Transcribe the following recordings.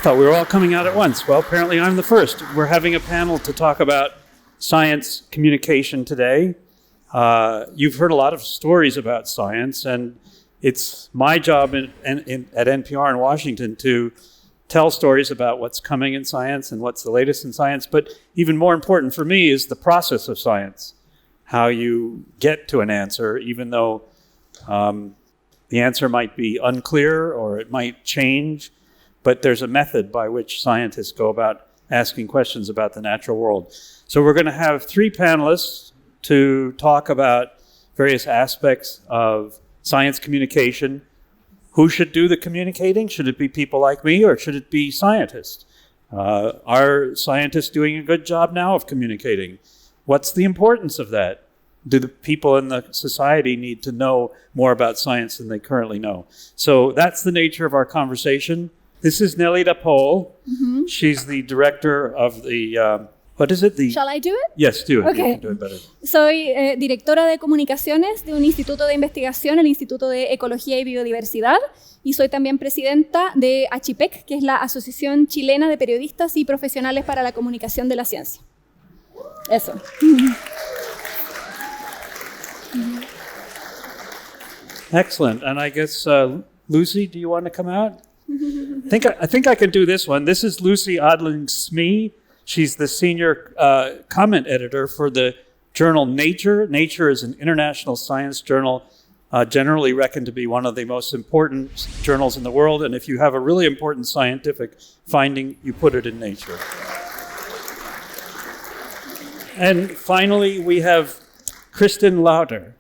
thought we were all coming out at once. Well, apparently I'm the first. We're having a panel to talk about science communication today. You've heard a lot of stories about science, and it's my job at NPR in Washington to tell stories about what's coming in science and what's the latest in science. But even more important for me is the process of science, how you get to an answer, even though the answer might be unclear or it might change. But there's a method by which scientists go about asking questions about the natural world. So we're going to have 3 panelists to talk about various aspects of science communication. Who should do the communicating? Should it be people like me, or should it be scientists? Are scientists doing a good job now of communicating? What's the importance of that? Do the people in the society need to know more about science than they currently know? So that's the nature of our conversation. This is Nélida Pohl. Mm-hmm. She's the director of the, what is it? Shall I do it? Yes, do it. Okay. You can do it better. Soy directora de comunicaciones de un instituto de investigación, el Instituto de Ecología y Biodiversidad, y soy también presidenta de ACHIPEC, que es la Asociación Chilena de Periodistas y Profesionales para la Comunicación de la Ciencia. Eso. Excellent. And I guess, Lucy, do you want to come out? I think I can do this one. This is Lucy Odling-Smee. She's the senior comment editor for the journal Nature. Nature is an international science journal, generally reckoned to be one of the most important journals in the world. And if you have a really important scientific finding, you put it in Nature. And finally, we have Kristen Lauder.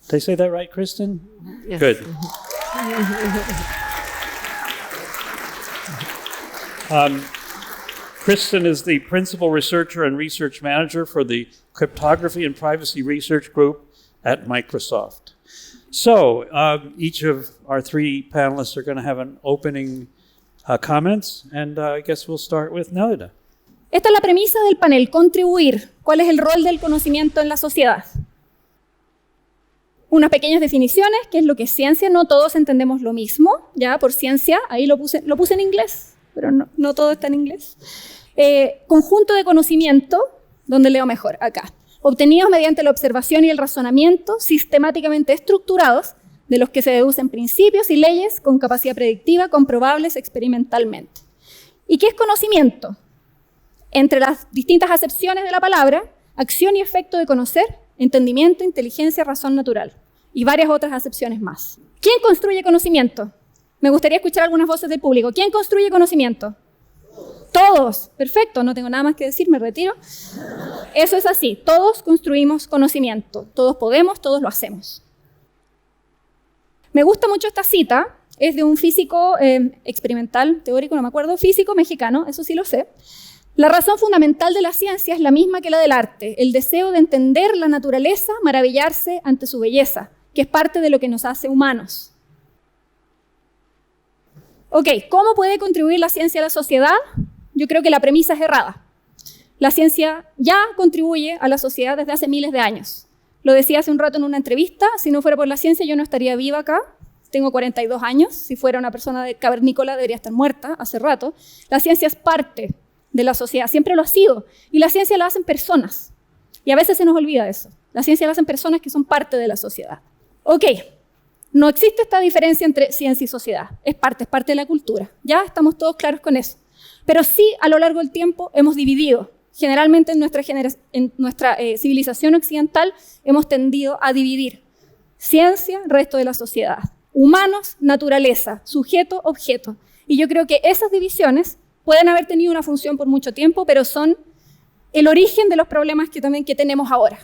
Did I say that right, Kristen? Yes. Good. Kristen is the principal researcher and research manager for the Cryptography and Privacy Research Group at Microsoft. So each of our 3 panelists are going to have an opening comments, and I guess we'll start with Nélida. Esta es la premisa del panel, contribuir. ¿Cuál es el rol del conocimiento en la sociedad? Unas pequeñas definiciones, ¿qué es lo que es ciencia? No todos entendemos lo mismo, ya por ciencia, ahí lo puse en inglés, pero no todo está en inglés. Conjunto de conocimiento, donde leo mejor, acá. Obtenidos mediante la observación y el razonamiento, sistemáticamente estructurados, de los que se deducen principios y leyes con capacidad predictiva, comprobables experimentalmente. ¿Y qué es conocimiento? Entre las distintas acepciones de la palabra, acción y efecto de conocer, entendimiento, inteligencia, razón natural, y varias otras acepciones más. ¿Quién construye conocimiento? Me gustaría escuchar algunas voces del público. ¿Quién construye conocimiento? Todos. Perfecto, no tengo nada más que decir, me retiro. Eso es así, todos construimos conocimiento. Todos podemos, todos lo hacemos. Me gusta mucho esta cita, es de un físico experimental, teórico, no me acuerdo, físico mexicano, eso sí lo sé. La razón fundamental de la ciencia es la misma que la del arte, el deseo de entender la naturaleza, maravillarse ante su belleza, que es parte de lo que nos hace humanos. Ok, ¿cómo puede contribuir la ciencia a la sociedad? Yo creo que la premisa es errada. La ciencia ya contribuye a la sociedad desde hace miles de años. Lo decía hace un rato en una entrevista, si no fuera por la ciencia yo no estaría viva acá. Tengo 42 años, si fuera una persona cavernícola debería estar muerta hace rato. La ciencia es parte de la sociedad, siempre lo ha sido. Y la ciencia la hacen personas. Y a veces se nos olvida eso. La ciencia la hacen personas que son parte de la sociedad. Ok, no existe esta diferencia entre ciencia y sociedad. Es parte de la cultura. Ya estamos todos claros con eso. Pero sí, a lo largo del tiempo hemos dividido. Generalmente en nuestra civilización occidental hemos tendido a dividir ciencia, resto de la sociedad. Humanos, naturaleza, sujeto, objeto. Y yo creo que esas divisiones pueden haber tenido una función por mucho tiempo, pero son el origen de los problemas que tenemos ahora.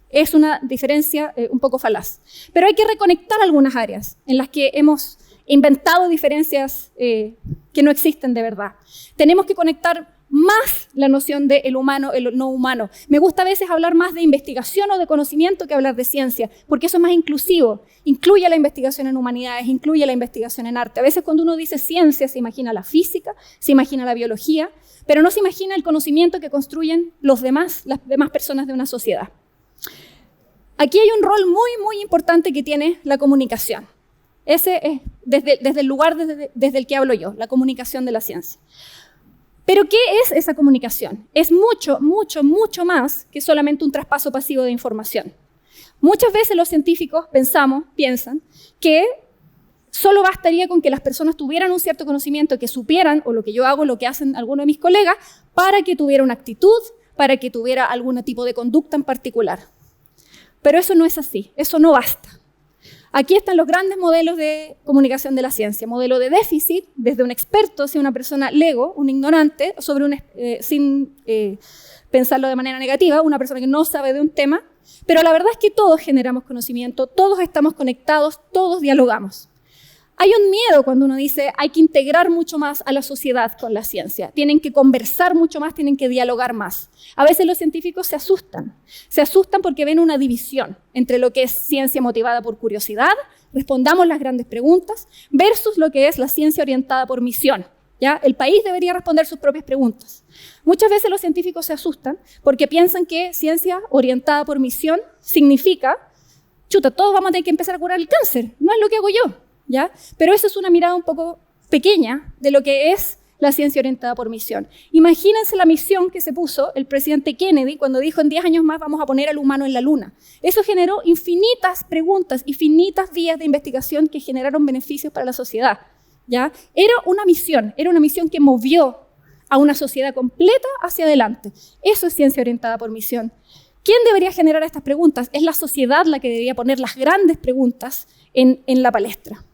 Es una diferencia un poco falaz. Pero hay que reconectar algunas áreas en las que hemos inventado diferencias que no existen de verdad. Tenemos que conectar más la noción de el humano, el no humano. Me gusta a veces hablar más de investigación o de conocimiento que hablar de ciencia, porque eso es más inclusivo. Incluye la investigación en humanidades, incluye la investigación en arte. A veces cuando uno dice ciencia se imagina la física, se imagina la biología, pero no se imagina el conocimiento que construyen las demás personas de una sociedad. Aquí hay un rol muy, muy importante que tiene la comunicación. Ese es desde el lugar desde el que hablo yo, la comunicación de la ciencia. Pero ¿qué es esa comunicación? Es mucho, mucho, mucho más que solamente un traspaso pasivo de información. Muchas veces los científicos piensan que solo bastaría con que las personas tuvieran un cierto conocimiento, que supieran, o lo que yo hago, lo que hacen algunos de mis colegas, para que tuviera una actitud, para que tuviera algún tipo de conducta en particular. Pero eso no es así, eso no basta. Aquí están los grandes modelos de comunicación de la ciencia. Modelo de déficit, desde un experto hacia una persona lego, un ignorante, sin pensarlo de manera negativa, una persona que no sabe de un tema. Pero la verdad es que todos generamos conocimiento, todos estamos conectados, todos dialogamos. Hay un miedo cuando uno dice hay que integrar mucho más a la sociedad con la ciencia. Tienen que conversar mucho más, tienen que dialogar más. A veces los científicos se asustan. Se asustan porque ven una división entre lo que es ciencia motivada por curiosidad, respondamos las grandes preguntas, versus lo que es la ciencia orientada por misión. ¿Ya? El país debería responder sus propias preguntas. Muchas veces los científicos se asustan porque piensan que ciencia orientada por misión significa, chuta, todos vamos a tener que empezar a curar el cáncer. No es lo que hago yo. ¿Ya? Pero eso es una mirada un poco pequeña de lo que es la ciencia orientada por misión. Imagínense la misión que se puso el presidente Kennedy cuando dijo en 10 años más vamos a poner al humano en la luna. Eso generó infinitas preguntas, infinitas vías de investigación que generaron beneficios para la sociedad. ¿Ya? Era una misión que movió a una sociedad completa hacia adelante. Eso es ciencia orientada por misión. ¿Quién debería generar estas preguntas? Es la sociedad la que debería poner las grandes preguntas en la palestra.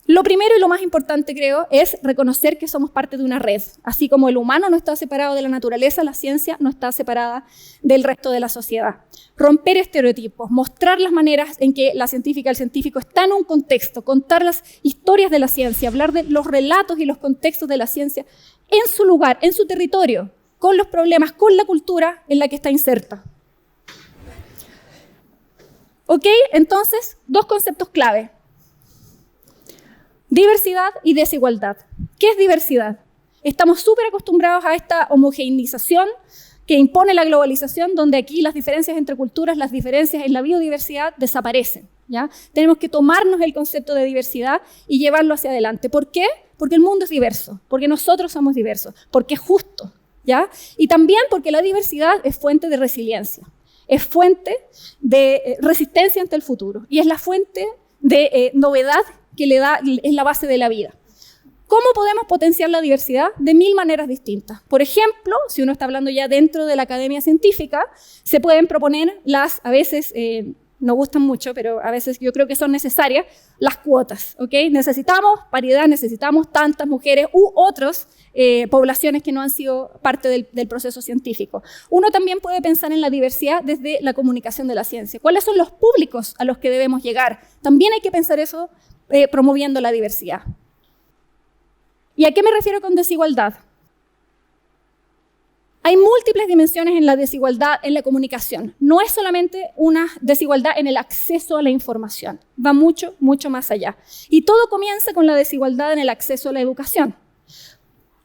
Lo primero y lo más importante, creo, es reconocer que somos parte de una red. Así como el humano no está separado de la naturaleza, la ciencia no está separada del resto de la sociedad. Romper estereotipos, mostrar las maneras en que la científica, el científico está en un contexto, contar las historias de la ciencia, hablar de los relatos y los contextos de la ciencia en su lugar, en su territorio, con los problemas, con la cultura en la que está inserta. ¿Ok? Entonces, dos conceptos clave. Diversidad y desigualdad. ¿Qué es diversidad? Estamos súper acostumbrados a esta homogeneización que impone la globalización, donde aquí las diferencias entre culturas, las diferencias en la biodiversidad desaparecen. ¿Ya? Tenemos que tomarnos el concepto de diversidad y llevarlo hacia adelante. ¿Por qué? Porque el mundo es diverso, porque nosotros somos diversos, porque es justo. ¿Ya? Y también porque la diversidad es fuente de resiliencia, es fuente de resistencia ante el futuro y es la fuente de novedad que es la base de la vida. ¿Cómo podemos potenciar la diversidad? De 1000 maneras distintas. Por ejemplo, si uno está hablando ya dentro de la academia científica, se pueden proponer a veces no gustan mucho, pero a veces yo creo que son necesarias, las cuotas. ¿Okay? Necesitamos paridad, necesitamos tantas mujeres u otras poblaciones que no han sido parte del proceso científico. Uno también puede pensar en la diversidad desde la comunicación de la ciencia. ¿Cuáles son los públicos a los que debemos llegar? También hay que pensar eso promoviendo la diversidad. ¿Y a qué me refiero con desigualdad? Hay múltiples dimensiones en la desigualdad en la comunicación. No es solamente una desigualdad en el acceso a la información. Va mucho, mucho más allá. Y todo comienza con la desigualdad en el acceso a la educación.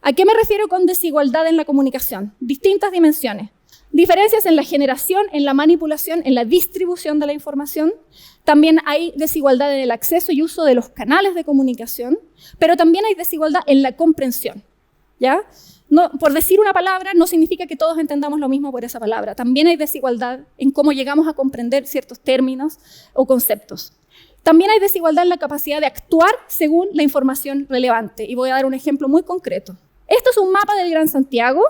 ¿A qué me refiero con desigualdad en la comunicación? Distintas dimensiones. Diferencias en la generación, en la manipulación, en la distribución de la información. También hay desigualdad en el acceso y uso de los canales de comunicación, pero también hay desigualdad en la comprensión. ¿Ya? No, por decir una palabra no significa que todos entendamos lo mismo por esa palabra. También hay desigualdad en cómo llegamos a comprender ciertos términos o conceptos. También hay desigualdad en la capacidad de actuar según la información relevante. Y voy a dar un ejemplo muy concreto. Esto es un mapa del Gran Santiago.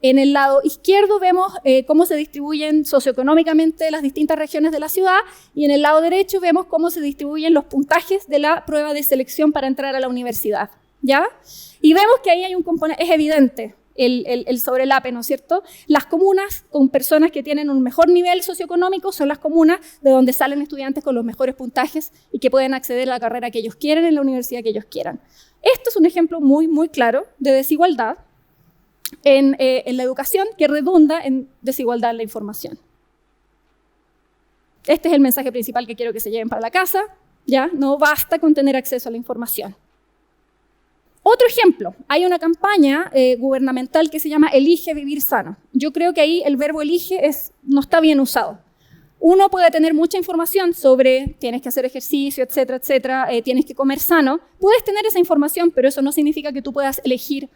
En el lado izquierdo vemos cómo se distribuyen socioeconómicamente las distintas regiones de la ciudad y en el lado derecho vemos cómo se distribuyen los puntajes de la prueba de selección para entrar a la universidad. ¿Ya? Y vemos que ahí hay un componente, es evidente el sobrelape, ¿no es cierto? Las comunas con personas que tienen un mejor nivel socioeconómico son las comunas de donde salen estudiantes con los mejores puntajes y que pueden acceder a la carrera que ellos quieren en la universidad que ellos quieran. Esto es un ejemplo muy, muy claro de desigualdad en la educación que redunda en desigualdad en la información. Este es el mensaje principal que quiero que se lleven para la casa. ¿Ya? No basta con tener acceso a la información. Otro ejemplo, hay una campaña gubernamental que se llama Elige vivir sano. Yo creo que ahí el verbo elige no está bien usado. Uno puede tener mucha información sobre tienes que hacer ejercicio, etcétera, etcétera, tienes que comer sano. Puedes tener esa información, pero eso no significa que tú puedas elegir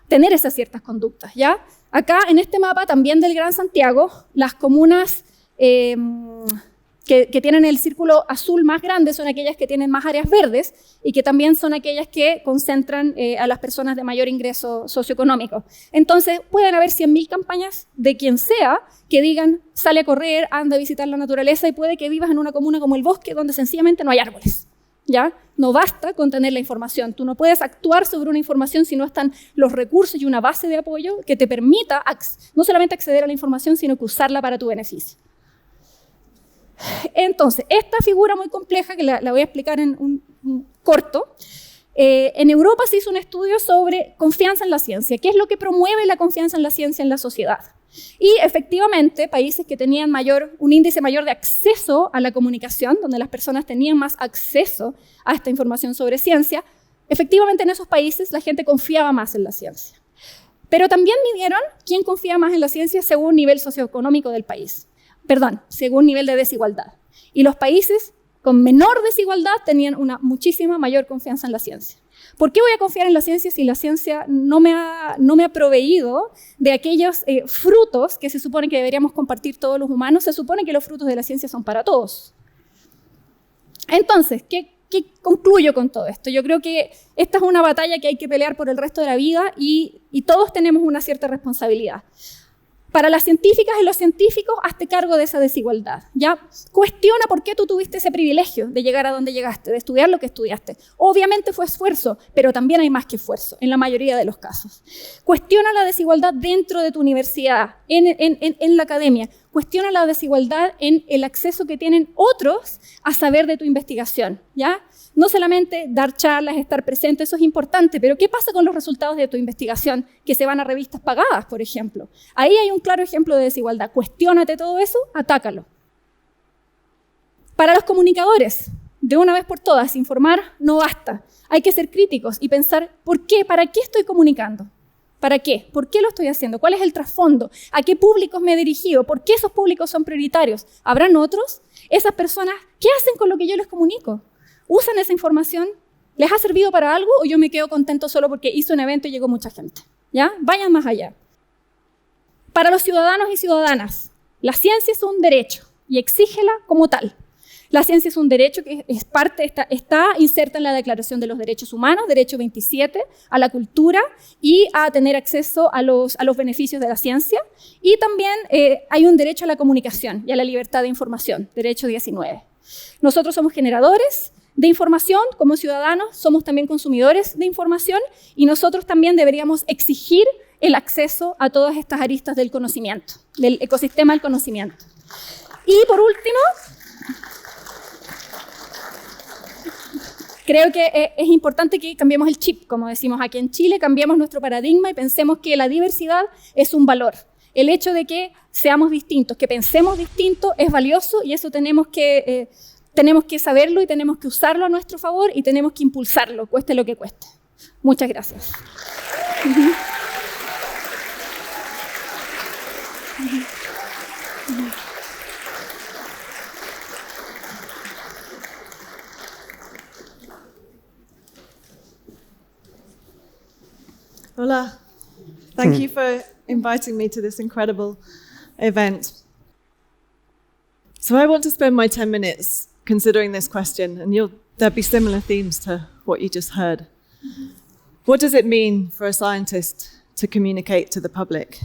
tener esas ciertas conductas, ¿ya? Acá, en este mapa también del Gran Santiago, las comunas que tienen el círculo azul más grande son aquellas que tienen más áreas verdes y que también son aquellas que concentran a las personas de mayor ingreso socioeconómico. Entonces, pueden haber 100.000 campañas de quien sea que digan, sale a correr, anda a visitar la naturaleza, y puede que vivas en una comuna como El Bosque, donde sencillamente no hay árboles, ¿ya? No basta con tener la información. Tú no puedes actuar sobre una información si no están los recursos y una base de apoyo que te permita no solamente acceder a la información, sino que usarla para tu beneficio. Entonces, esta figura muy compleja, que la voy a explicar en un corto, en Europa se hizo un estudio sobre confianza en la ciencia. ¿Qué es lo que promueve la confianza en la ciencia en la sociedad? Y efectivamente, países que tenían un índice mayor de acceso a la comunicación, donde las personas tenían más acceso a esta información sobre ciencia, efectivamente en esos países la gente confiaba más en la ciencia. Pero también midieron quién confía más en la ciencia según nivel socioeconómico del país. Según nivel de desigualdad. Y los países con menor desigualdad tenían una muchísima mayor confianza en la ciencia. ¿Por qué voy a confiar en la ciencia si la ciencia no me ha proveído de aquellos frutos que se supone que deberíamos compartir todos los humanos? Se supone que los frutos de la ciencia son para todos. Entonces, ¿qué concluyo con todo esto? Yo creo que esta es una batalla que hay que pelear por el resto de la vida y todos tenemos una cierta responsabilidad. Para las científicas y los científicos, hazte cargo de esa desigualdad, ¿ya? Cuestiona por qué tú tuviste ese privilegio de llegar a donde llegaste, de estudiar lo que estudiaste. Obviamente fue esfuerzo, pero también hay más que esfuerzo, en la mayoría de los casos. Cuestiona la desigualdad dentro de tu universidad, en la academia. Cuestiona la desigualdad en el acceso que tienen otros a saber de tu investigación, ¿ya? No solamente dar charlas, estar presente, eso es importante, pero ¿qué pasa con los resultados de tu investigación que se van a revistas pagadas, por ejemplo? Ahí hay un claro ejemplo de desigualdad. Cuestiónate todo eso, atácalo. Para los comunicadores, de una vez por todas, informar no basta. Hay que ser críticos y pensar, ¿por qué? ¿Para qué estoy comunicando? ¿Para qué? ¿Por qué lo estoy haciendo? ¿Cuál es el trasfondo? ¿A qué públicos me he dirigido? ¿Por qué esos públicos son prioritarios? ¿Habrán otros? Esas personas, ¿qué hacen con lo que yo les comunico? ¿Usan esa información? ¿Les ha servido para algo o yo me quedo contento solo porque hice un evento y llegó mucha gente? ¿Ya? Vayan más allá. Para los ciudadanos y ciudadanas, la ciencia es un derecho y exígela como tal. La ciencia es un derecho que está inserta en la Declaración de los Derechos Humanos, derecho 27, a la cultura y a tener acceso a los beneficios de la ciencia. Y también hay un derecho a la comunicación y a la libertad de información, derecho 19. Nosotros somos generadores de información como ciudadanos, somos también consumidores de información y nosotros también deberíamos exigir el acceso a todas estas aristas del conocimiento, del ecosistema del conocimiento. Y por último, creo que es importante que cambiemos el chip, como decimos aquí en Chile, cambiemos nuestro paradigma y pensemos que la diversidad es un valor. El hecho de que seamos distintos, que pensemos distinto es valioso y eso tenemos que saberlo y tenemos que usarlo a nuestro favor y tenemos que impulsarlo, cueste lo que cueste. Muchas gracias. Hola. Thank you for inviting me to this incredible event. So I want to spend my 10 minutes considering this question, and there'll be similar themes to what you just heard. What does it mean for a scientist to communicate to the public?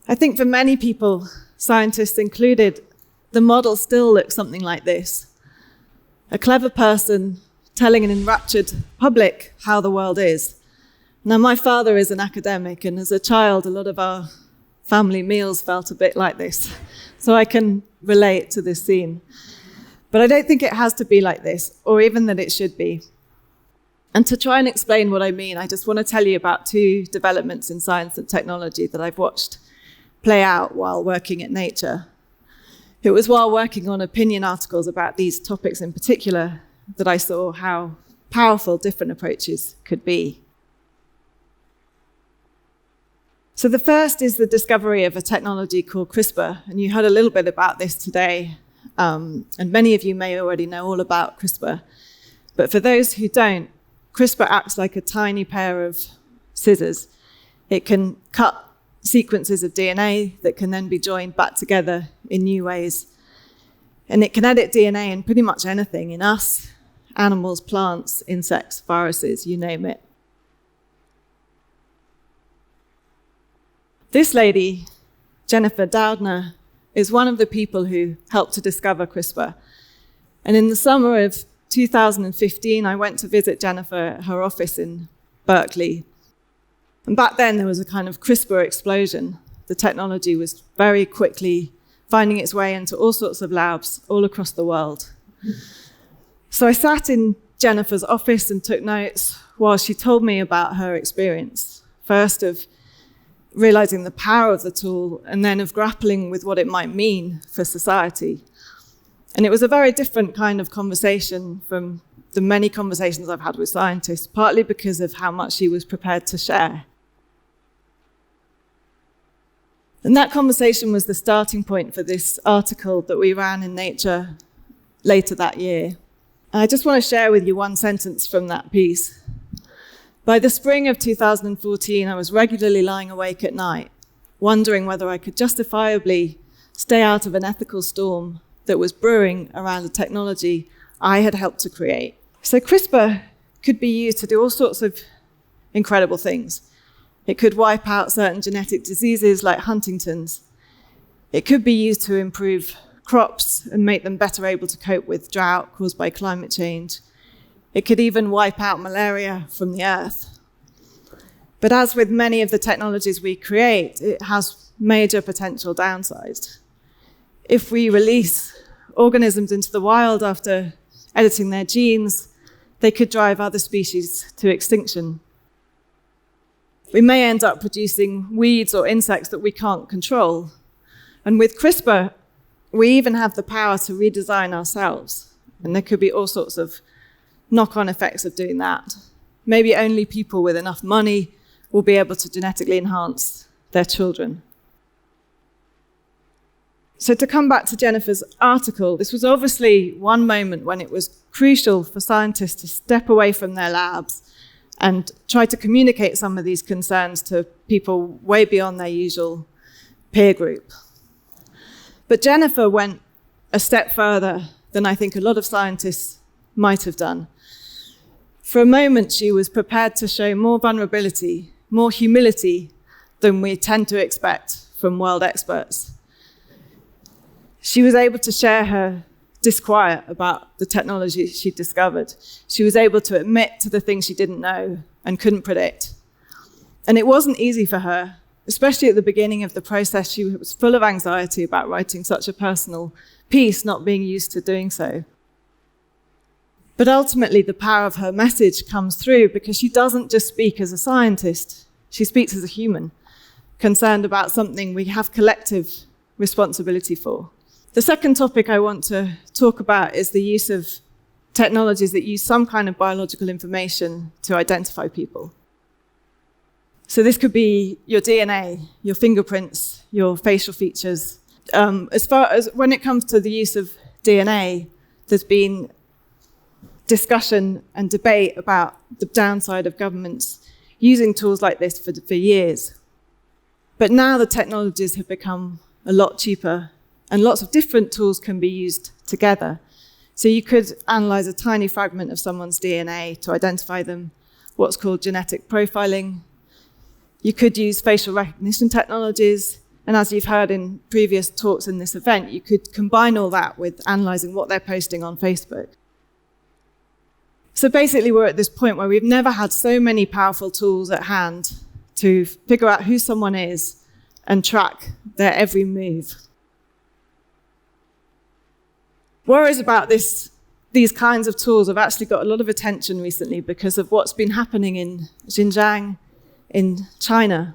I think for many people, scientists included, the model still looks something like this. A clever person telling an enraptured public how the world is. Now, my father is an academic, and as a child, a lot of our family meals felt a bit like this. So I can relate to this scene. But I don't think it has to be like this, or even that it should be. And to try and explain what I mean, I just want to tell you about two developments in science and technology that I've watched play out while working at Nature. It was while working on opinion articles about these topics in particular that I saw how powerful different approaches could be. So the first is the discovery of a technology called CRISPR, and you heard a little bit about this today, and many of you may already know all about CRISPR. But for those who don't, CRISPR acts like a tiny pair of scissors. It can cut sequences of DNA that can then be joined back together in new ways. And it can edit DNA in pretty much anything, in us, animals, plants, insects, viruses, you name it. This lady, Jennifer Doudna, is one of the people who helped to discover CRISPR. And in the summer of 2015, I went to visit Jennifer at her office in Berkeley. And back then, there was a kind of CRISPR explosion. The technology was very quickly finding its way into all sorts of labs all across the world. So I sat in Jennifer's office and took notes while she told me about her experience. First of realizing the power of the tool, and then of grappling with what it might mean for society. And it was a very different kind of conversation from the many conversations I've had with scientists, partly because of how much she was prepared to share. And that conversation was the starting point for this article that we ran in Nature later that year. I just want to share with you one sentence from that piece. By the spring of 2014, I was regularly lying awake at night, wondering whether I could justifiably stay out of an ethical storm that was brewing around a technology I had helped to create. So CRISPR could be used to do all sorts of incredible things. It could wipe out certain genetic diseases like Huntington's. It could be used to improve crops and make them better able to cope with drought caused by climate change. It could even wipe out malaria from the earth. But as with many of the technologies we create, it has major potential downsides. If we release organisms into the wild after editing their genes, they could drive other species to extinction. We may end up producing weeds or insects that we can't control. And with CRISPR, we even have the power to redesign ourselves. And there could be all sorts of knock-on effects of doing that. Maybe only people with enough money will be able to genetically enhance their children. So to come back to Jennifer's article, this was obviously one moment when it was crucial for scientists to step away from their labs and try to communicate some of these concerns to people way beyond their usual peer group. But Jennifer went a step further than I think a lot of scientists might have done. For a moment, she was prepared to show more vulnerability, more humility than we tend to expect from world experts. She was able to share her disquiet about the technology she discovered. She was able to admit to the things she didn't know and couldn't predict. And it wasn't easy for her, especially at the beginning of the process. She was full of anxiety about writing such a personal piece, not being used to doing so. But ultimately, the power of her message comes through because she doesn't just speak as a scientist. She speaks as a human, concerned about something we have collective responsibility for. The second topic I want to talk about is the use of technologies that use some kind of biological information to identify people. So this could be your DNA, your fingerprints, your facial features. As far as when it comes to the use of DNA, there's been discussion and debate about the downside of governments using tools like this for years. But now the technologies have become a lot cheaper, and lots of different tools can be used together. So you could analyze a tiny fragment of someone's DNA to identify them, what's called genetic profiling. You could use facial recognition technologies, and as you've heard in previous talks in this event, you could combine all that with analyzing what they're posting on Facebook. So basically, we're at this point where we've never had so many powerful tools at hand to figure out who someone is and track their every move. Worries about these kinds of tools have actually got a lot of attention recently because of what's been happening in Xinjiang in China.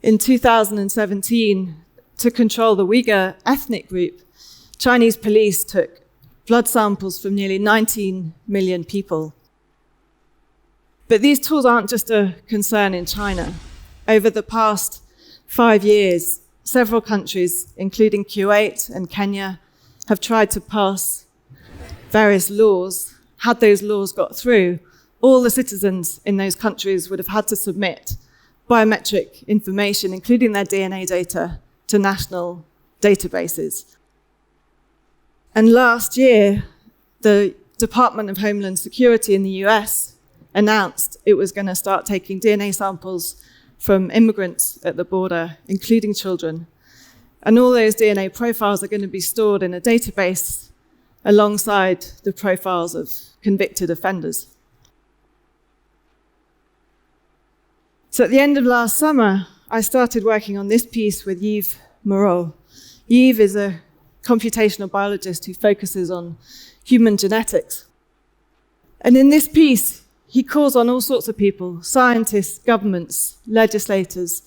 In 2017, to control the Uyghur ethnic group, Chinese police took blood samples from nearly 19 million people. But these tools aren't just a concern in China. over the past 5 years, several countries, including Kuwait and Kenya, have tried to pass various laws. Had those laws got through, all the citizens in those countries would have had to submit biometric information, including their DNA data, to national databases. And last year, the Department of Homeland Security in the US announced it was going to start taking DNA samples from immigrants at the border, including children. And all those DNA profiles are going to be stored in a database alongside the profiles of convicted offenders. So at the end of last summer, I started working on this piece with Yves Moreau. Yves is a computational biologist who focuses on human genetics. And in this piece, he calls on all sorts of people, scientists, governments, legislators,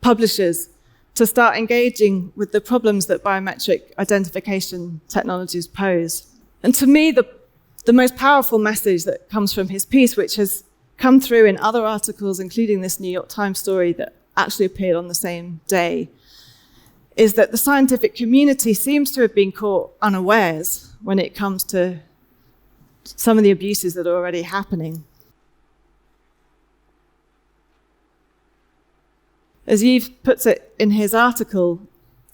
publishers, to start engaging with the problems that biometric identification technologies pose. And to me, the most powerful message that comes from his piece, which has come through in other articles, including this New York Times story that actually appeared on the same day, is that the scientific community seems to have been caught unawares when it comes to some of the abuses that are already happening. As Yves puts it in his article,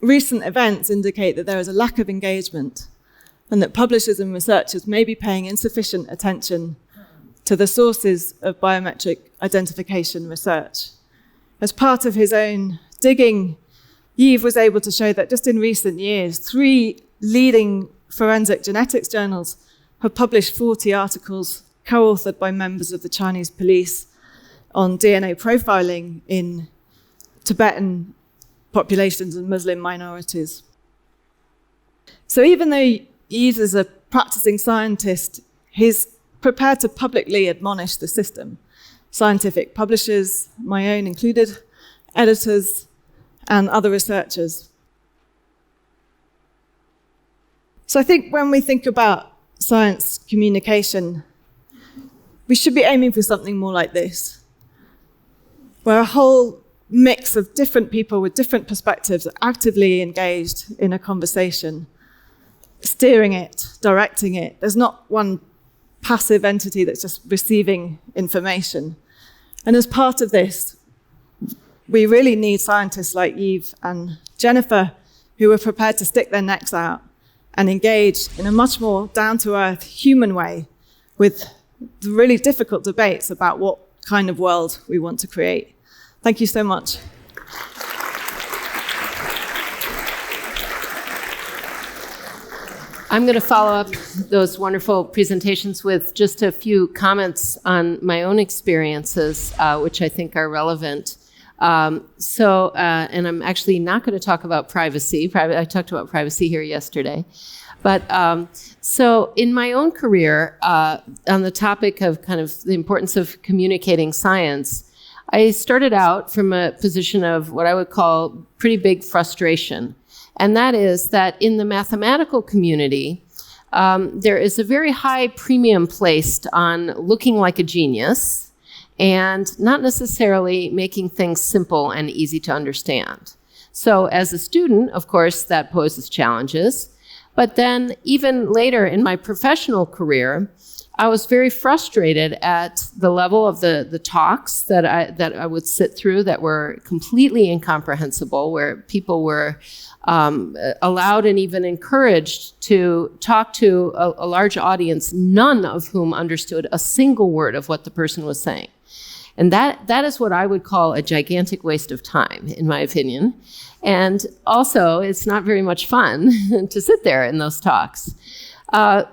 recent events indicate that there is a lack of engagement and that publishers and researchers may be paying insufficient attention to the sources of biometric identification research. As part of his own digging, Yves was able to show that just in recent years, 3 leading forensic genetics journals have published 40 articles co-authored by members of the Chinese police on DNA profiling in Tibetan populations and Muslim minorities. So even though Yves is a practicing scientist, he's prepared to publicly admonish the system. Scientific publishers, my own included, editors, and other researchers. So I think when we think about science communication, we should be aiming for something more like this, where a whole mix of different people with different perspectives are actively engaged in a conversation, steering it, directing it. There's not one passive entity that's just receiving information. And as part of this, we really need scientists like Yves and Jennifer who are prepared to stick their necks out and engage in a much more down-to-earth human way with the really difficult debates about what kind of world we want to create. Thank you so much. I'm going to follow up those wonderful presentations with just a few comments on my own experiences, which I think are relevant. And I'm actually not going to talk about privacy. I talked about privacy here yesterday. But so in my own career, on the topic of kind of the importance of communicating science, I started out from a position of what I would call pretty big frustration. And that is that in the mathematical community, there is a very high premium placed on looking like a genius and not necessarily making things simple and easy to understand. So as a student, of course, that poses challenges. But then even later in my professional career, I was very frustrated at the level of the talks that I would sit through that were completely incomprehensible, where people were allowed and even encouraged to talk to a large audience, none of whom understood a single word of what the person was saying. And that is what I would call a gigantic waste of time, in my opinion. And also, it's not very much fun to sit there in those talks.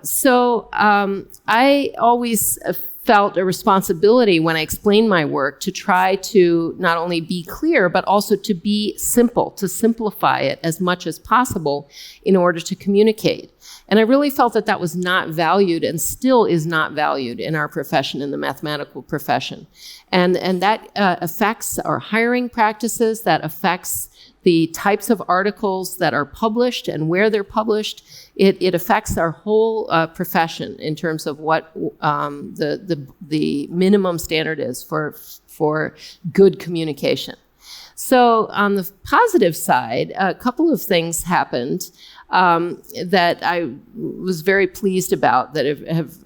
So I always felt a responsibility when I explained my work to try to not only be clear, but also to be simple, to simplify it as much as possible in order to communicate. And I really felt that that was not valued and still is not valued in our profession, in the mathematical profession. And that affects our hiring practices, that affects the types of articles that are published and where they're published. It affects our whole profession in terms of what the minimum standard is for good communication. So on the positive side, a couple of things happened that I was very pleased about that have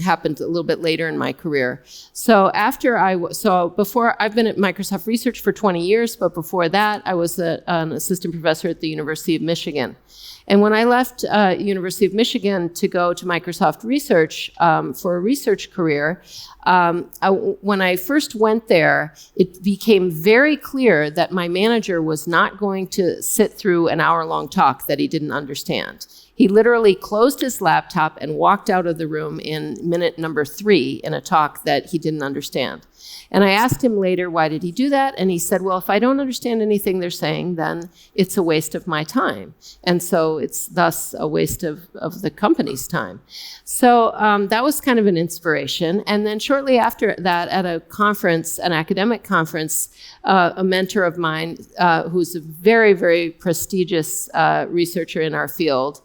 happened a little bit later in my career. So before, I've been at Microsoft Research for 20 years, but before that, I was an assistant professor at the University of Michigan. And when I left University of Michigan to go to Microsoft Research for a research career, when I first went there, it became very clear that my manager was not going to sit through an hour-long talk that he didn't understand. He literally closed his laptop and walked out of the room in minute number 3 in a talk that he didn't understand. And I asked him later, why did he do that? And he said, well, if I don't understand anything they're saying, then it's a waste of my time. And so it's thus a waste of the company's time. So that was kind of an inspiration. And then shortly after that, at a conference, an academic conference, a mentor of mine, who's a very, very prestigious researcher in our field,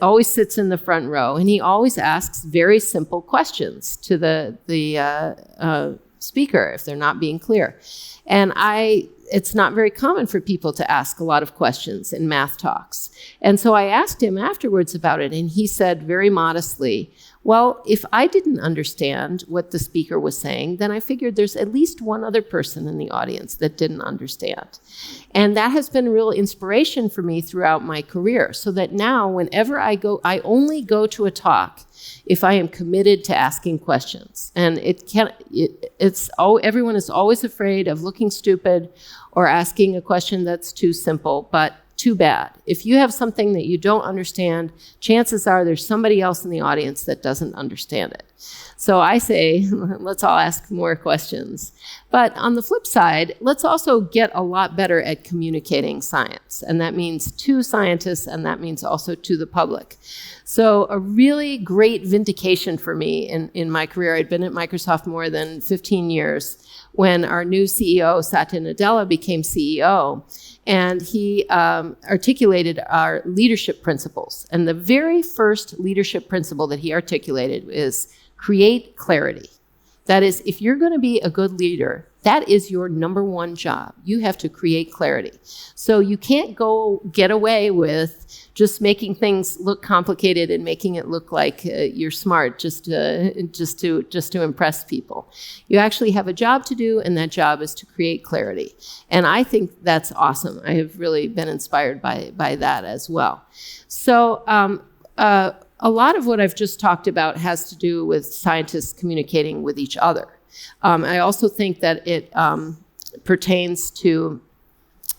always sits in the front row. And he always asks very simple questions to the speaker if they're not being clear. And it's not very common for people to ask a lot of questions in math talks. And so I asked him afterwards about it, and he said very modestly, well, if I didn't understand what the speaker was saying, then I figured there's at least one other person in the audience that didn't understand. And that has been a real inspiration for me throughout my career, so that now whenever I go, I only go to a talk if I am committed to asking questions. And everyone is always afraid of looking stupid or asking a question that's too simple, but too bad. If you have something that you don't understand, chances are there's somebody else in the audience that doesn't understand it. So I say, let's all ask more questions. But on the flip side, let's also get a lot better at communicating science. And that means to scientists, and that means also to the public. So a really great vindication for me in my career, I'd been at Microsoft more than 15 years, when our new CEO, Satya Nadella, became CEO. And he articulated our leadership principles. And the very first leadership principle that he articulated is create clarity. That is, if you're going to be a good leader, that is your number one job. You have to create clarity. So you can't go get away with just making things look complicated and making it look like you're smart just to impress people. You actually have a job to do, and that job is to create clarity. And I think that's awesome. I have really been inspired by that as well. So a lot of what I've just talked about has to do with scientists communicating with each other. I also think that it pertains to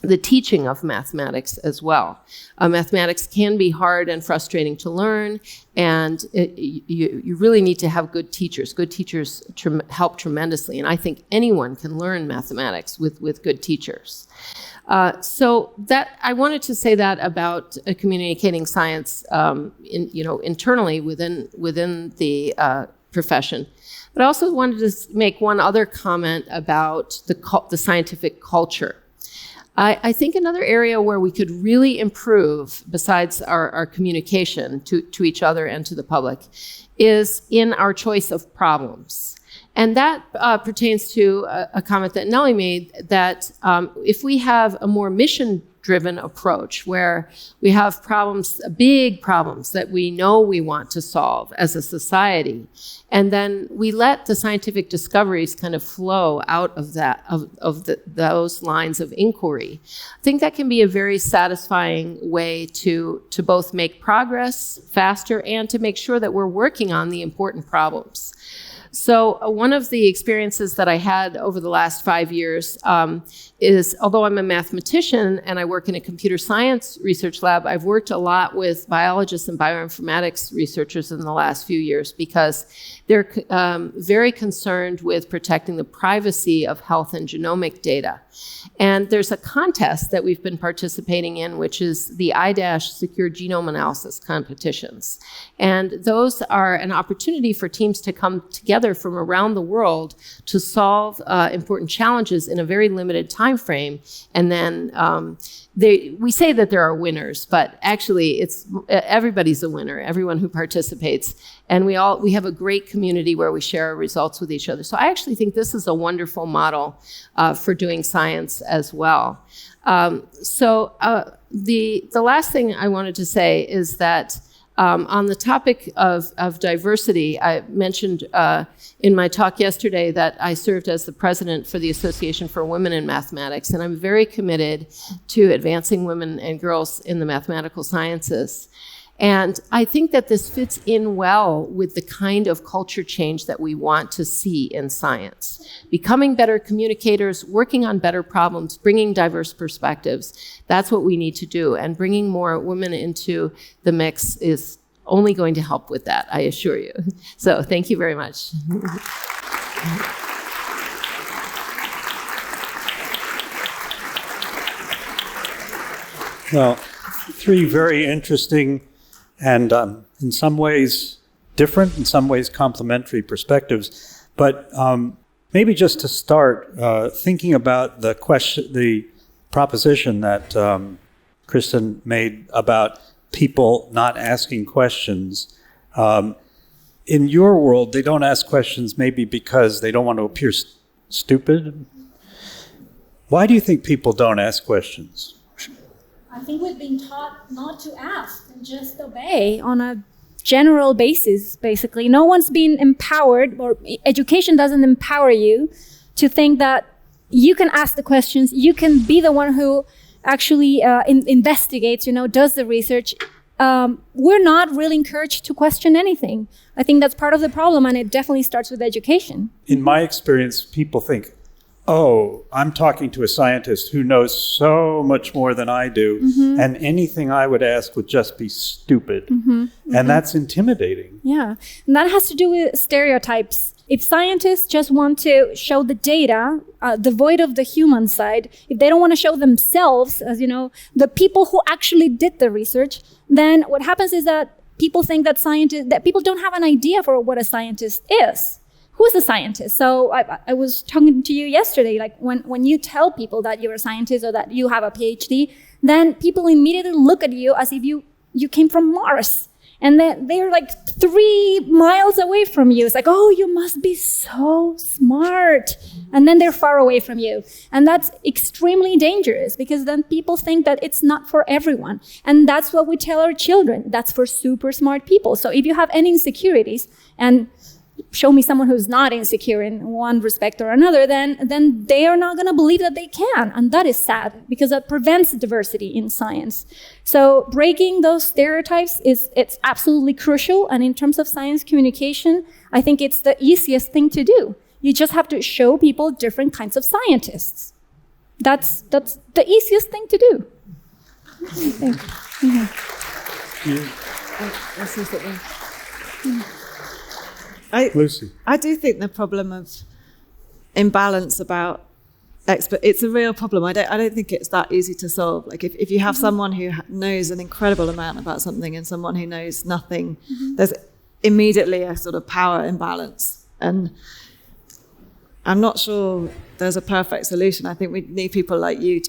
the teaching of mathematics as well. Mathematics can be hard and frustrating to learn, and you really need to have good teachers. Good teachers help tremendously, and I think anyone can learn mathematics with good teachers. So that I wanted to say that about communicating science, internally within the profession. But I also wanted to make one other comment about the scientific culture. I think another area where we could really improve, besides our communication to each other and to the public, is in our choice of problems. And that pertains to a comment that Nellie made, that if we have a more mission-driven approach, where we have problems, big problems that we know we want to solve as a society, and then we let the scientific discoveries kind of flow out of that, those lines of inquiry, I think that can be a very satisfying way to both make progress faster and to make sure that we're working on the important problems. So one of the experiences that I had over the last 5 years is, although I'm a mathematician and I work in a computer science research lab, I've worked a lot with biologists and bioinformatics researchers in the last few years, because they're very concerned with protecting the privacy of health and genomic data. And there's a contest that we've been participating in, which is the IDASH Secure Genome Analysis competitions. And those are an opportunity for teams to come together from around the world to solve important challenges in a very limited time frame, and then we say that there are winners, but actually everybody's a winner, everyone who participates. And we have a great community where we share our results with each other. So I actually think this is a wonderful model for doing science as well. The last thing I wanted to say is that on the topic of diversity, I mentioned in my talk yesterday that I served as the president for the Association for Women in Mathematics, and I'm very committed to advancing women and girls in the mathematical sciences. And I think that this fits in well with the kind of culture change that we want to see in science. Becoming better communicators, working on better problems, bringing diverse perspectives, that's what we need to do. And bringing more women into the mix is only going to help with that, I assure you. So thank you very much. Well, three very interesting and in some ways different, in some ways complementary perspectives. But maybe just to start, thinking about the proposition that Kristen made about people not asking questions. In your world, they don't ask questions maybe because they don't want to appear stupid. Why do you think people don't ask questions? I think we've been taught not to ask and just obey on a general basis, basically. No one's been empowered, or education doesn't empower you to think that you can ask the questions, you can be the one who actually investigates, does the research. We're not really encouraged to question anything. I think that's part of the problem, and it definitely starts with education. In my experience, people think, oh, I'm talking to a scientist who knows so much more than I do, and anything I would ask would just be stupid. And that's intimidating. Yeah, and that has to do with stereotypes. If scientists just want to show the data, devoid of the human side, if they don't want to show themselves as, the people who actually did the research, then what happens is that people think that people don't have an idea for what a scientist is. Who's a scientist? So I was talking to you yesterday, like when you tell people that you're a scientist or that you have a PhD, then people immediately look at you as if you came from Mars. And then they're like 3 miles away from you. It's like, oh, you must be so smart. And then they're far away from you. And that's extremely dangerous because then people think that it's not for everyone. And that's what we tell our children. That's for super smart people. So if you have any insecurities, and show me someone who's not insecure in one respect or another, then they are not going to believe that they can. And that is sad because that prevents diversity in science. So breaking those stereotypes it's absolutely crucial. And in terms of science communication, I think it's the easiest thing to do. You just have to show people different kinds of scientists. That's the easiest thing to do. Lucy. I do think the problem of imbalance about it's a real problem. I don't think it's that easy to solve. Like if you have someone who knows an incredible amount about something and someone who knows nothing, there's immediately a sort of power imbalance. And I'm not sure there's a perfect solution. I think we need people like you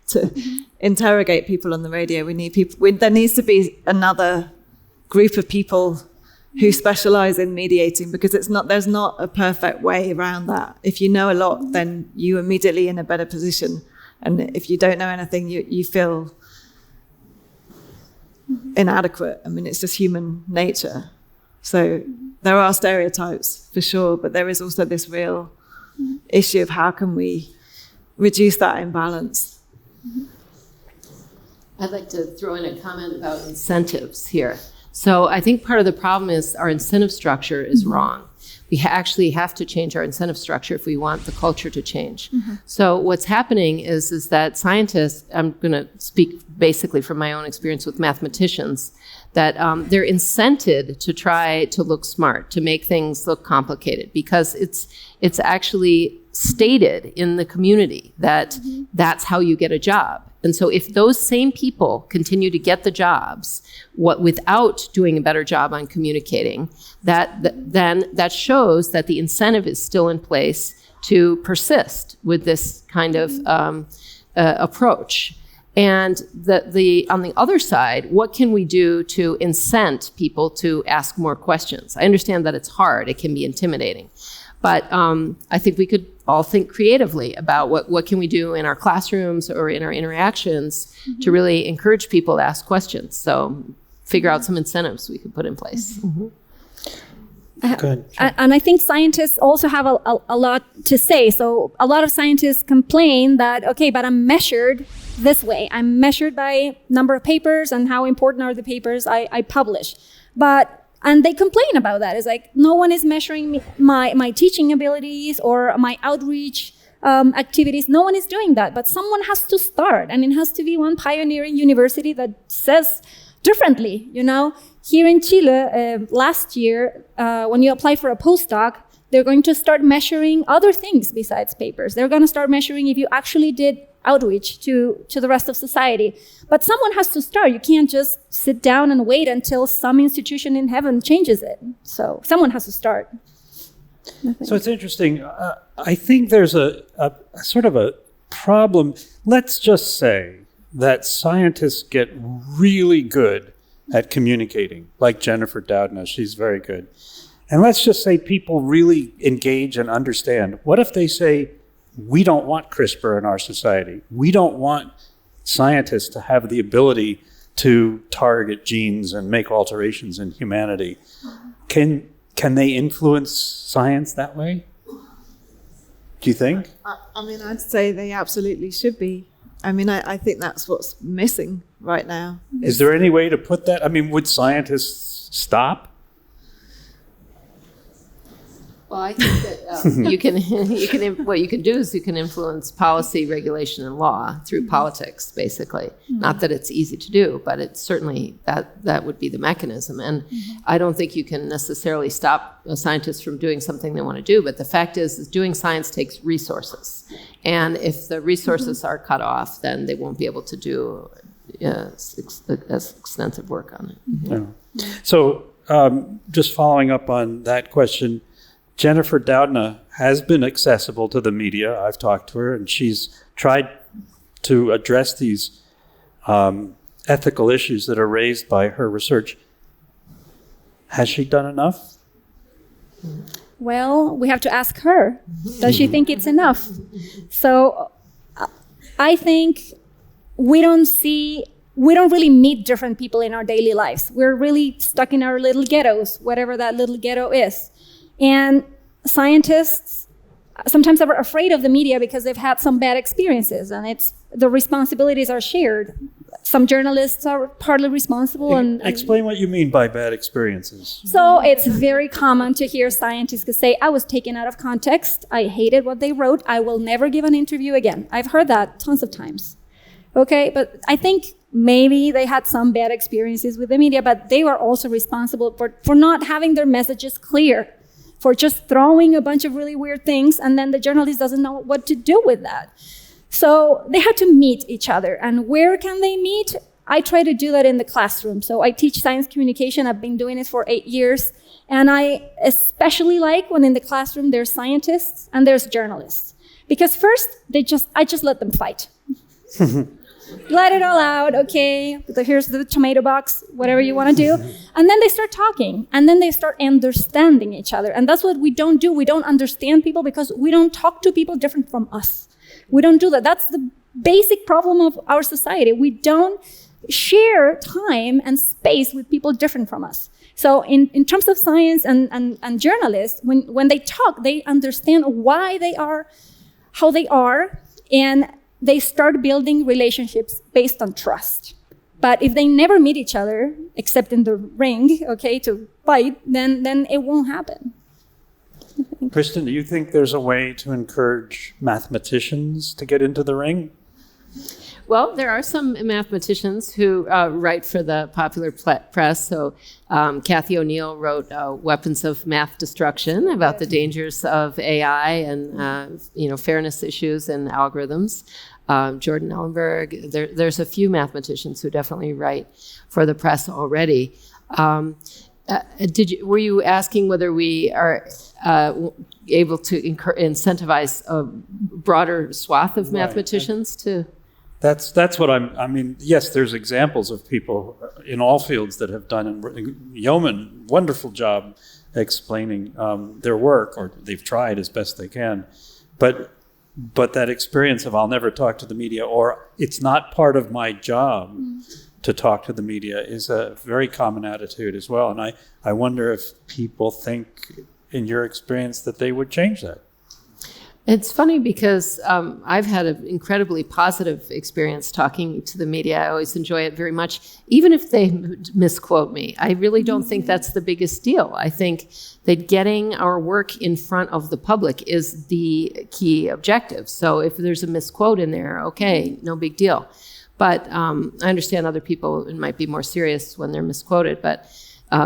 to interrogate people on the radio. We need people. There needs to be another group of people who specialize in mediating, because there's not a perfect way around that. If you know a lot, then you're immediately in a better position. And if you don't know anything, you feel inadequate. I mean, it's just human nature. So there are stereotypes for sure, but there is also this real issue of how can we reduce that imbalance. I'd like to throw in a comment about incentives here. So I think part of the problem is our incentive structure is wrong. We actually have to change our incentive structure if we want the culture to change. So what's happening is that scientists, I'm going to speak basically from my own experience with mathematicians, that they're incented to try to look smart, to make things look complicated, because it's actually stated in the community that that's how you get a job. And so if those same people continue to get the jobs without doing a better job on communicating, then that shows that the incentive is still in place to persist with this kind of approach. And on the other side, what can we do to incent people to ask more questions? I understand that it's hard, it can be intimidating, but I think we could all think creatively about what can we do in our classrooms or in our interactions to really encourage people to ask questions. So figure out some incentives we could put in place. Good. And I think scientists also have a lot to say. So a lot of scientists complain that, okay, but I'm measured this way. I'm measured by number of papers and how important are the papers I publish. And they complain about that. It's like, no one is measuring my teaching abilities or my outreach activities. No one is doing that, but someone has to start. And it has to be one pioneering university that says differently, Here in Chile, last year, when you apply for a postdoc, they're going to start measuring other things besides papers. They're going to start measuring if you actually did outreach to the rest of society. But someone has to start. You can't just sit down and wait until some institution in heaven changes it. So someone has to start. So it's interesting. I think there's a sort of a problem. Let's just say that scientists get really good at communicating, like Jennifer Doudna. She's very good. And let's just say people really engage and understand. What if they say, we don't want CRISPR in our society. We don't want scientists to have the ability to target genes and make alterations in humanity. Can they influence science that way? Do you think? I'd say they absolutely should be. I think that's what's missing right now. Is there any way to put that? Would scientists stop? Well, I think that what you can do is you can influence policy, regulation, and law through politics, basically. Not that it's easy to do, but it's certainly that would be the mechanism. And I don't think you can necessarily stop a scientist from doing something they want to do. But the fact is doing science takes resources. And if the resources are cut off, then they won't be able to do as extensive work on it. Yeah. So just following up on that question, Jennifer Doudna has been accessible to the media. I've talked to her, and she's tried to address these ethical issues that are raised by her research. Has she done enough? Well, we have to ask her. Does she think it's enough? So I think we don't really meet different people in our daily lives. We're really stuck in our little ghettos, whatever that little ghetto is. And scientists sometimes are afraid of the media because they've had some bad experiences, and the responsibilities are shared. Some journalists are partly responsible. Explain what you mean by bad experiences. So it's very common to hear scientists say, I was taken out of context. I hated what they wrote. I will never give an interview again. I've heard that tons of times. Okay, but I think maybe they had some bad experiences with the media, but they were also responsible for not having their messages clear, for just throwing a bunch of really weird things, and then the journalist doesn't know what to do with that. So they had to meet each other. And where can they meet? I try to do that in the classroom. So I teach science communication. I've been doing it for 8 years. And I especially like when in the classroom there's scientists and there's journalists. Because first, I just let them fight. Let it all out, okay, here's the tomato box, whatever you want to do. And then they start talking, and then they start understanding each other. And that's what we don't do. We don't understand people because we don't talk to people different from us. We don't do that. That's the basic problem of our society. We don't share time and space with people different from us. So in terms of science and journalists, when they talk, they understand why they are how they are, and they start building relationships based on trust. But if they never meet each other, except in the ring, okay, to fight, then it won't happen. Kristen, do you think there's a way to encourage mathematicians to get into the ring? Well, there are some mathematicians who write for the popular press. So Kathy O'Neill wrote Weapons of Math Destruction about the dangers of AI and fairness issues and algorithms. Jordan Ellenberg. There's a few mathematicians who definitely write for the press already. Were you asking whether we are able to incentivize a broader swath of mathmaticians to? That's what I mean, yes, there's examples of people in all fields that have done, and Yeoman, wonderful job explaining their work, or they've tried as best they can. But that experience of I'll never talk to the media, or it's not part of my job to talk to the media, is a very common attitude as well. And I wonder if people think, in your experience, that they would change that. It's funny because I've had an incredibly positive experience talking to the media. I always enjoy it very much, even if they misquote me. I really don't think that's the biggest deal. I think that getting our work in front of the public is the key objective. So if there's a misquote in there, okay, no big deal. But I understand other people, it might be more serious when they're misquoted, but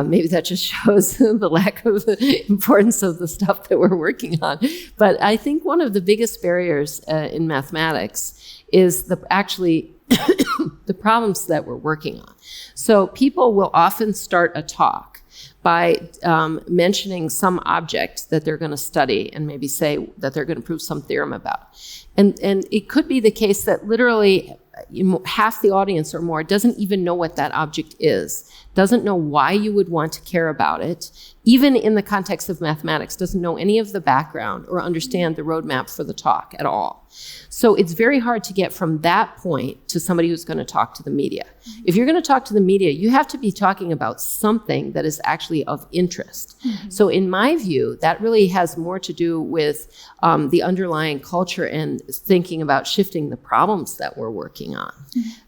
maybe that just shows the lack of importance of the stuff that we're working on. But I think one of the biggest barriers in mathematics is the problems that we're working on. So people will often start a talk by mentioning some object that they're going to study and maybe say that they're going to prove some theorem about. And it could be the case that literally half the audience or more doesn't even know what that object is, doesn't know why you would want to care about it, even in the context of mathematics, doesn't know any of the background or understand the roadmap for the talk at all. So it's very hard to get from that point to somebody who's going to talk to the media. If you're going to talk to the media, you have to be talking about something that is actually of interest. So in my view, that really has more to do with the underlying culture and thinking about shifting the problems that we're working on.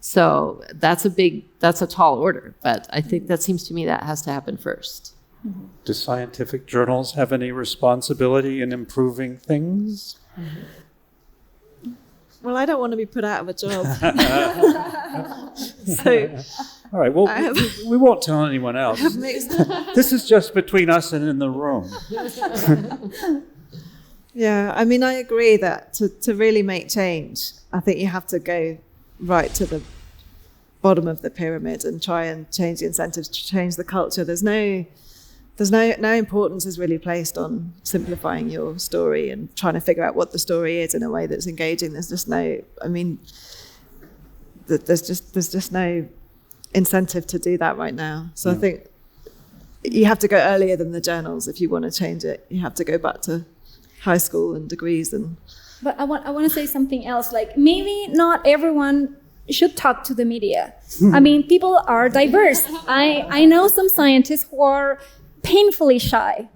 So that's a tall order, but I think that seems to me that has to happen first. Do scientific journals have any responsibility in improving things? Well, I don't want to be put out of a job. So, all right, well, we won't tell anyone else. This is just between us and in the room. Yeah, I mean, I agree that to really make change, I think you have to go right to the bottom of the pyramid and try and change the incentives, to change the culture. There's no importance is really placed on simplifying your story and trying to figure out what the story is in a way that's engaging. There's just no, I mean, there's just no incentive to do that right now. So I think you have to go earlier than the journals if you want to change it. You have to go back to high school and degrees and. But I want to say something else. Like, maybe not everyone should talk to the media. I mean, people are diverse. I know some scientists who are painfully shy,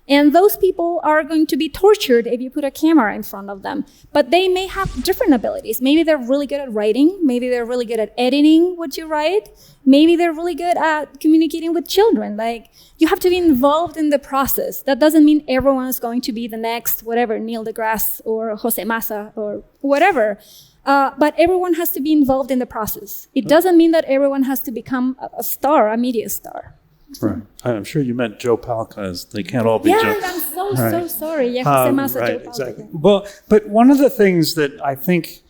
and those people are going to be tortured if you put a camera in front of them. But they may have different abilities. Maybe they're really good at writing. Maybe they're really good at editing what you write. Maybe they're really good at communicating with children. Like, you have to be involved in the process. That doesn't mean everyone's going to be the next, whatever, Neil deGrasse or Jose Massa or whatever. But everyone has to be involved in the process. It doesn't mean that everyone has to become a star, a media star. Right. I'm sure you meant Joe Palca, as they can't all be Joe. Yeah, I'm so sorry. Yeah, Jose Massa, right, Joe Palca. Exactly. Well, but one of the things that I think,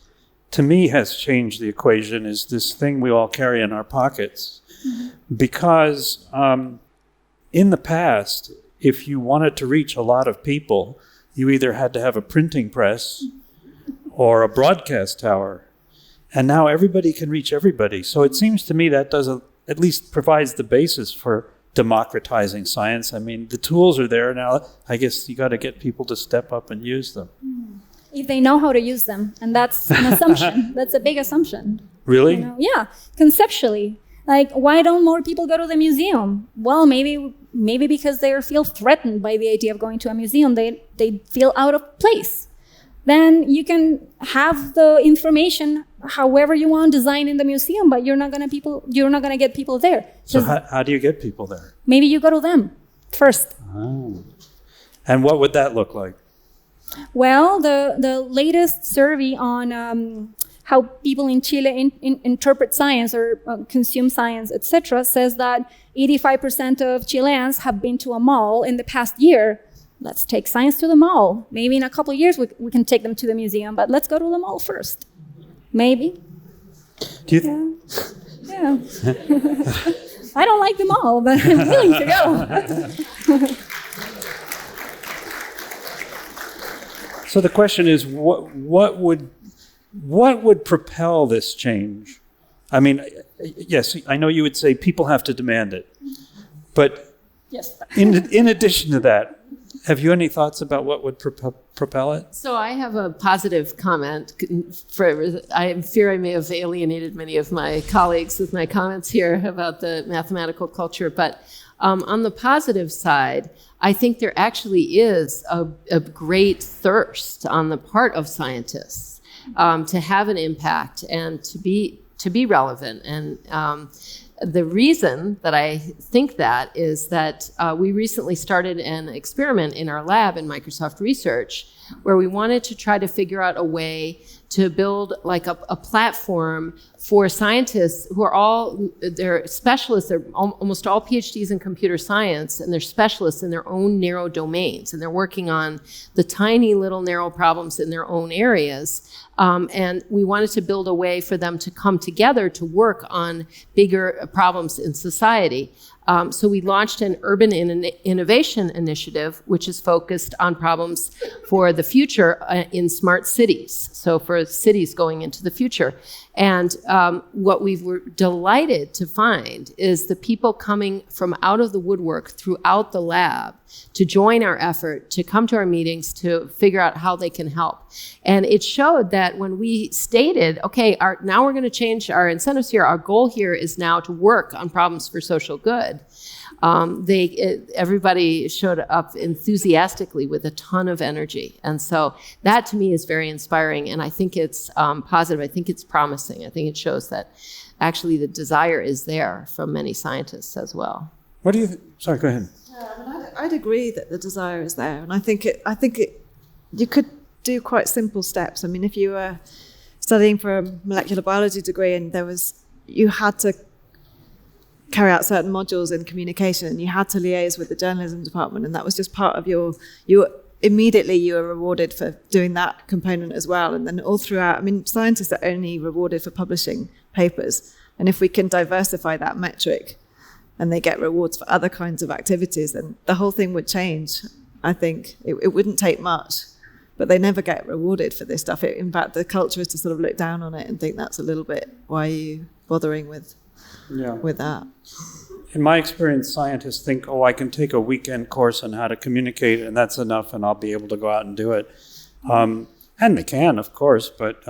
to me, has changed the equation is this thing we all carry in our pockets. Because in the past, if you wanted to reach a lot of people, you either had to have a printing press or a broadcast tower. And now everybody can reach everybody. So it seems to me that at least provides the basis for democratizing science. I mean, the tools are there now. I guess you got to get people to step up and use them. If they know how to use them. And that's an assumption. That's a big assumption. Really? You know? Yeah, conceptually. Like, why don't more people go to the museum? Well, maybe because they feel threatened by the idea of going to a museum. They feel out of place. Then you can have the information however you want designed in the museum, but you're not gonna get people there. So how do you get people there? Maybe you go to them first. Oh. And what would that look like? Well, the latest survey on how people in Chile interpret science or consume science, etc., says that 85% of Chileans have been to a mall in the past year. Let's take science to the mall. Maybe in a couple of years we can take them to the museum, but let's go to the mall first. Maybe. Do you Yeah. I don't like the mall, but I'm willing to go. So the question is, what would what would propel this change? I mean, yes, I know you would say people have to demand it, but Yes. in addition to that, have you any thoughts about what would propel it? So I have a positive comment. I fear I may have alienated many of my colleagues with my comments here about the mathematical culture, but on the positive side, I think there actually is a great thirst on the part of scientists to have an impact and to be relevant. And the reason that I think that is that we recently started an experiment in our lab in Microsoft Research where we wanted to try to figure out a way to build like a platform for scientists who are they're specialists, they're almost all PhDs in computer science, and they're specialists in their own narrow domains, and they're working on the tiny little narrow problems in their own areas. And we wanted to build a way for them to come together to work on bigger problems in society. So we launched an urban innovation initiative, which is focused on problems for the future in smart cities, so for cities going into the future. And what we were delighted to find is the people coming from out of the woodwork throughout the lab to join our effort, to come to our meetings, to figure out how they can help. And it showed that when we stated, okay, now we're going to change our incentives here, our goal here is now to work on problems for social good. Everybody showed up enthusiastically with a ton of energy. And so that to me is very inspiring. And I think it's positive. I think it's promising. I think it shows that actually the desire is there from many scientists as well. What do you think? Sorry, go ahead. I'd agree that the desire is there. And I think you could do quite simple steps. I mean, if you were studying for a molecular biology degree and you had to carry out certain modules in communication and you had to liaise with the journalism department, and that was just part of you were rewarded for doing that component as well. And then all throughout, I mean, scientists are only rewarded for publishing papers. And if we can diversify that metric and they get rewards for other kinds of activities, then the whole thing would change. I think it wouldn't take much, but they never get rewarded for this stuff. In fact, the culture is to sort of look down on it and think that's a little bit, why are you bothering with that? In my experience, scientists think, I can take a weekend course on how to communicate and that's enough and I'll be able to go out and do it. And they can, of course, but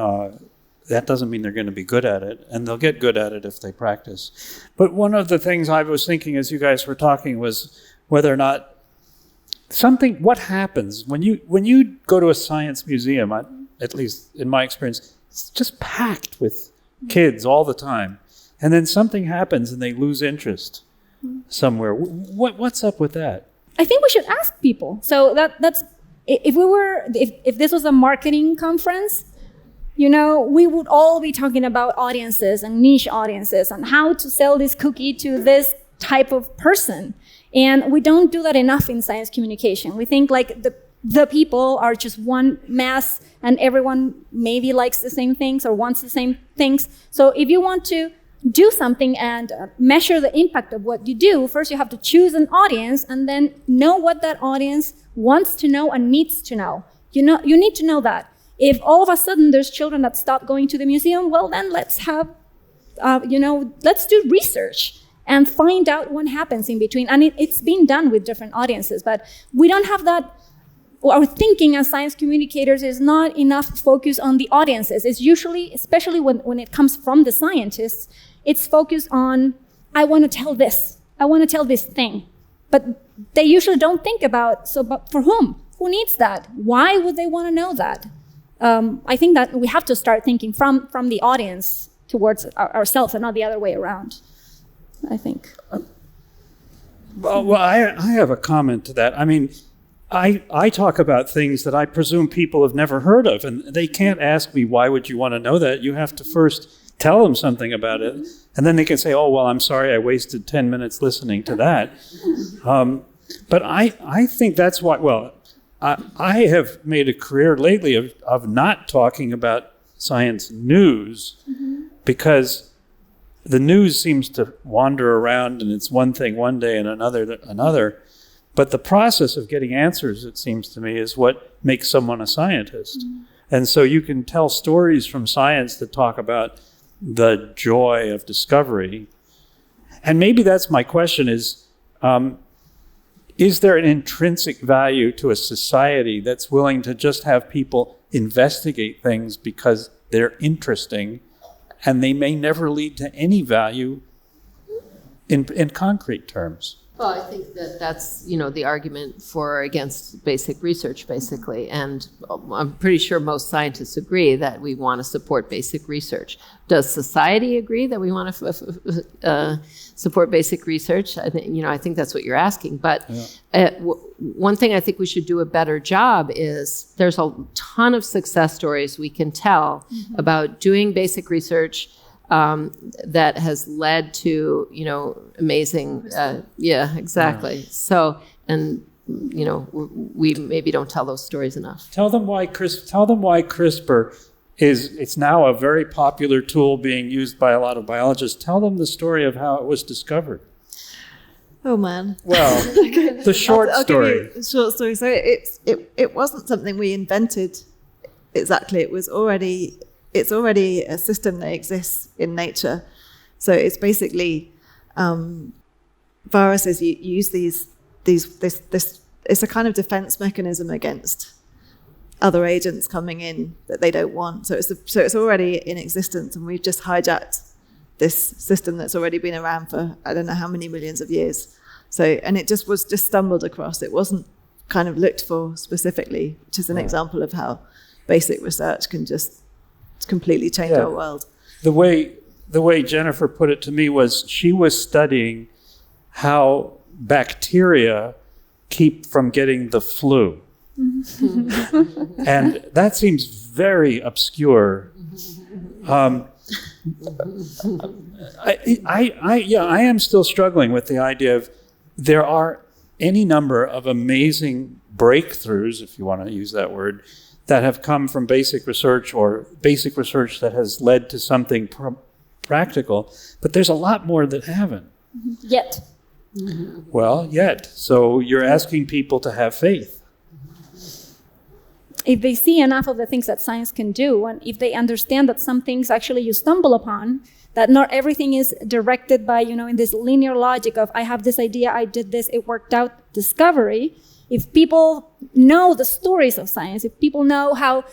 that doesn't mean they're going to be good at it, and they'll get good at it if they practice. But one of the things I was thinking as you guys were talking was whether or not what happens when you go to a science museum, at least in my experience, it's just packed with kids all the time. And then something happens and they lose interest somewhere. What's up with that? I think we should ask people. So that's if this was a marketing conference, we would all be talking about audiences and niche audiences and how to sell this cookie to this type of person. And we don't do that enough in science communication. We think like the people are just one mass and everyone maybe likes the same things or wants the same things. So if you want to do something and measure the impact of what you do, first you have to choose an audience and then know what that audience wants to know and needs to know. You need to know that. If all of a sudden there's children that stop going to the museum, well then let's have, let's do research and find out what happens in between. And it's been done with different audiences, but we don't have that. Our thinking as science communicators is not enough focus on the audiences. It's usually, especially when it comes from the scientists, it's focused on, I want to tell this. I want to tell this thing. But they usually don't think about, but for whom? Who needs that? Why would they want to know that? I think that we have to start thinking from the audience towards ourselves and not the other way around, I think. Well, I have a comment to that. I mean, I talk about things that I presume people have never heard of, and they can't ask me, why would you want to know that? You have to first tell them something about it, and then they can say, I'm sorry I wasted 10 minutes listening to that. But I think that's why, I have made a career lately of not talking about science news because the news seems to wander around and it's one thing one day and another. But the process of getting answers, it seems to me, is what makes someone a scientist. And so you can tell stories from science that talk about the joy of discovery. And maybe that's my question is there an intrinsic value to a society that's willing to just have people investigate things because they're interesting and they may never lead to any value in concrete terms? Well, I think that's the argument for or against basic research, basically. And I'm pretty sure most scientists agree that we want to support basic research. Does society agree that we want to support basic research? I think that's what you're asking. But one thing I think we should do a better job is there's a ton of success stories we can tell about doing basic research that has led to, amazing, exactly. Yeah. So, and, we maybe don't tell those stories enough. Tell them why CRISPR it's now a very popular tool being used by a lot of biologists. Tell them the story of how it was discovered. Oh man. Well, the short story. Give you a short story. So it wasn't something we invented exactly. It's already a system that exists in nature. So it's basically viruses use this. It's a kind of defense mechanism against other agents coming in that they don't want. So it's already in existence, and we've just hijacked this system that's already been around for I don't know how many millions of years. So and it just stumbled across. It wasn't kind of looked for specifically, which is an example of how basic research can just completely change our world. The way Jennifer put it to me was she was studying how bacteria keep from getting the flu. And that seems very obscure. I am still struggling with the idea of there are any number of amazing breakthroughs, if you want to use that word, that have come from basic research or basic research that has led to something practical, but there's a lot more that haven't. Yet. Well, yet. So you're asking people to have faith. If they see enough of the things that science can do, and if they understand that some things actually you stumble upon, that not everything is directed by, in this linear logic of I have this idea, I did this, it worked out, discovery. If people know the stories of science, if people know how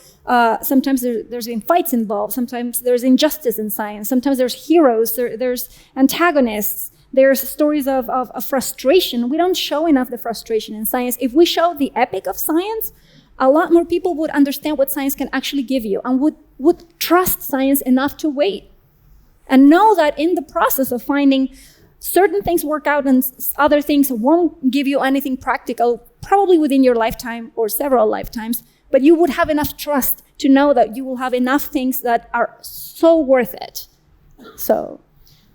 sometimes there's been fights involved, sometimes there's injustice in science, sometimes there's heroes, there's antagonists, there's stories of frustration. We don't show enough the frustration in science. If we show the epic of science, a lot more people would understand what science can actually give you and would trust science enough to wait and know that in the process of finding certain things work out and other things won't give you anything practical, probably within your lifetime or several lifetimes, but you would have enough trust to know that you will have enough things that are so worth it.